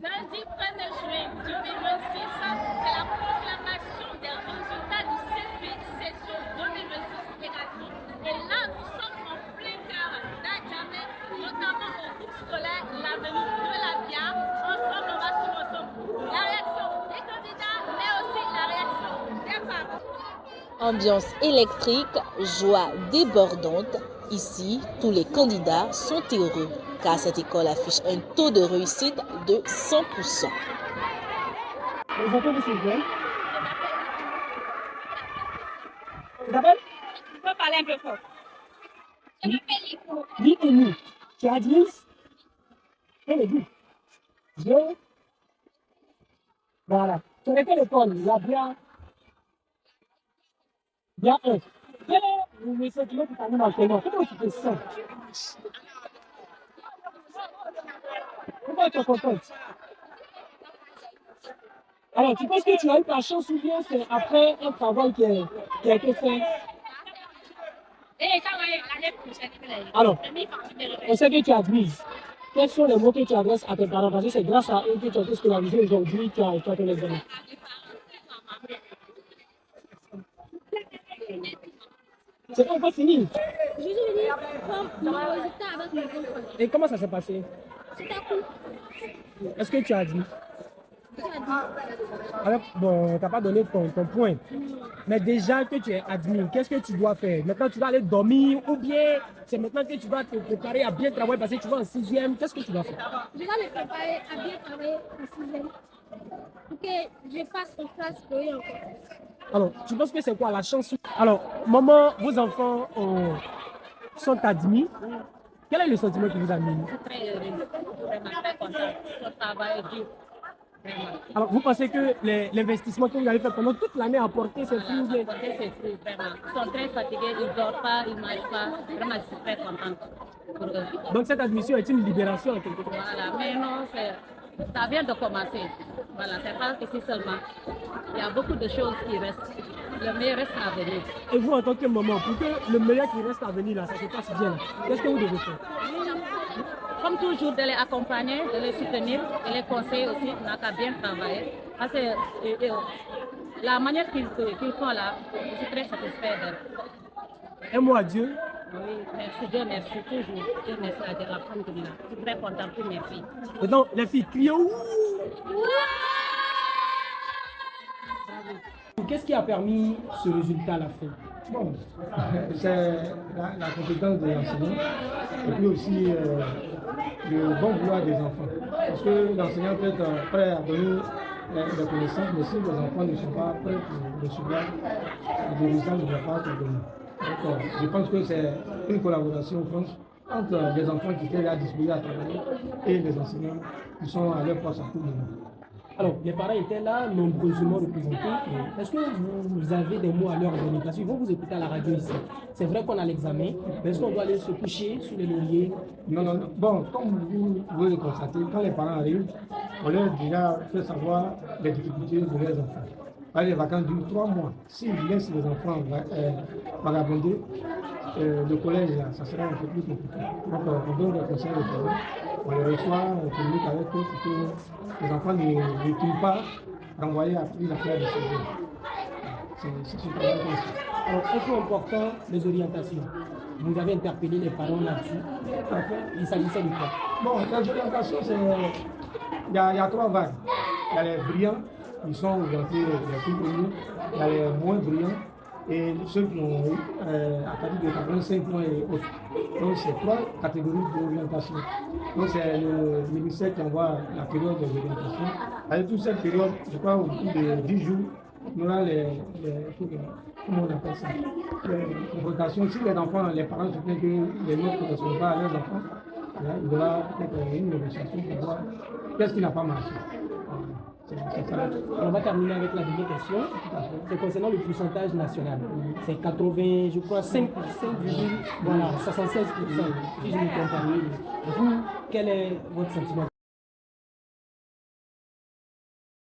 Lundi 1er juin 2026, c'est la proclamation des résultats du CP session 2026 également. Et là, nous sommes en plein cœur d'Adjamé, notamment au groupe scolaire l'avenue de la Via. Ensemble, on va suivre ensemble la réaction des candidats, mais aussi la réaction des parents. Ambiance électrique, joie débordante. Ici, tous les candidats sont heureux car cette école affiche un taux de réussite de 100%. Les enfants, s'il vous plaît. Tu t'appelles? Tu peux parler un peu fort. Je m'appelle Lico. Lico. Tu as 10? Quel est dit? Je. Voilà. Tu es quelle école? Il y a bien. Bien un. Quel est le sentiment qui t'anime actuellement? Comment tu te sens? Pourquoi tu es contente? Alors, tu penses que tu as eu ta chance ou bien c'est après un travail qui a été fait? Alors, on sait que tu es admise. Quels sont les mots que tu adresses à tes parents? Parce que c'est grâce à eux que tu as été scolarisé aujourd'hui, tu as fait l'examen. C'est pas encore fini. Je suis venue prendre mon résultat avec mon téléphone. Et comment ça s'est passé? C'était cool. Est-ce que tu as dit? Tu as dit. Alors, bon, tu n'as pas donné ton point. Mais déjà que tu es admis, qu'est-ce que tu dois faire? Maintenant, tu dois aller dormir ou bien c'est maintenant que tu dois te préparer à bien travailler parce que tu vas en 6e. Qu'est-ce que tu dois faire? Je dois me préparer à bien travailler en 6e pour que je passe en classe pour y encore. Alors, tu penses que c'est quoi la chance? Alors, maman, vos enfants sont admis. Quel est le sentiment qui vous anime? Très heureuse, vraiment très contente. Son travail est dur. Alors, vous pensez que l'investissement que vous avez fait pendant toute l'année a apporté ses fruits? Apporter ses fruits, vraiment. Ils sont très fatigués, ils ne dorment pas, ils ne mangent pas. Vraiment, je suis très contente pour eux. Donc, cette admission est une libération en quelque sorte. Voilà, mais non, ça vient de commencer. Voilà, c'est pas ici seulement. Il y a beaucoup de choses qui restent. Le meilleur reste à venir. Et vous, en tant que maman, pour que le meilleur qui reste à venir, là, ça se passe bien, qu'est-ce que vous devez faire? Comme toujours, de les accompagner, de les soutenir, de les conseiller aussi, on n'a qu'à bien travailler. Parce que la manière qu'ils font là, je suis très satisfaite d'elle. Un mot à Dieu. Oui, merci Dieu, merci toujours. Dieu merci à Dieu, la femme de là. Je suis très contente pour mes filles. Et donc, les filles, criez ouh! Qu'est-ce qui a permis ce résultat à la fin? Bon, c'est la compétence de l'enseignant et puis aussi le bon vouloir des enfants. Parce que l'enseignant peut être prêt à donner des connaissances, mais si les enfants ne sont pas prêts pour recevoir des résultats, ne vont pas te donner. Donc, je pense que c'est une collaboration entre les enfants qui étaient là disposés à travailler et les enseignants qui sont à leur poste à tout moment. Alors, les parents étaient là, nombreusement représentés. Est-ce que vous avez des mots à leur donner? Parce qu'ils vont vous écouter à la radio ici. C'est vrai qu'on a l'examen, mais est-ce qu'on doit aller se coucher sous les lauriers? Non, non, non. Bon, comme vous le constatez, quand les parents arrivent, on leur déjà fait savoir les difficultés de leurs enfants. Les vacances durent 3 mois. S'ils laissent les enfants vagabonder, le collège, là, ça sera un peu plus compliqué. Donc, on donne des conseils aux parents, on les reçoit, on communique avec eux pour que les enfants ne tombent pas renvoyés à la classe de surveillance. C'est super important. Alors, un point important, les orientations. Vous avez interpellé les parents là-dessus. Il s'agissait de quoi? Bon, les orientations, il y a 3 vagues. Il y a les brillants, ils sont orientés les plus premiers. Il y a les moins brillants et ceux qui ont eu à partir de 85 points et autres. Donc, c'est 3 catégories d'orientation. Donc, c'est le ministère qui envoie la période des orientations. Avec toute cette période, je crois, au bout de 10 jours, nous avons comment on appelle ça, les votations. Si les enfants, les parents se plaignent que les notes ne correspondent pas à leurs enfants, là, il y aura peut-être une négociation pour voir qu'est-ce qui n'a pas marché. On va terminer avec la dernière question. C'est concernant le pourcentage national. C'est 80, je crois, 5, voilà, 76%, si je me trompe pas. Vous, quel est votre sentiment?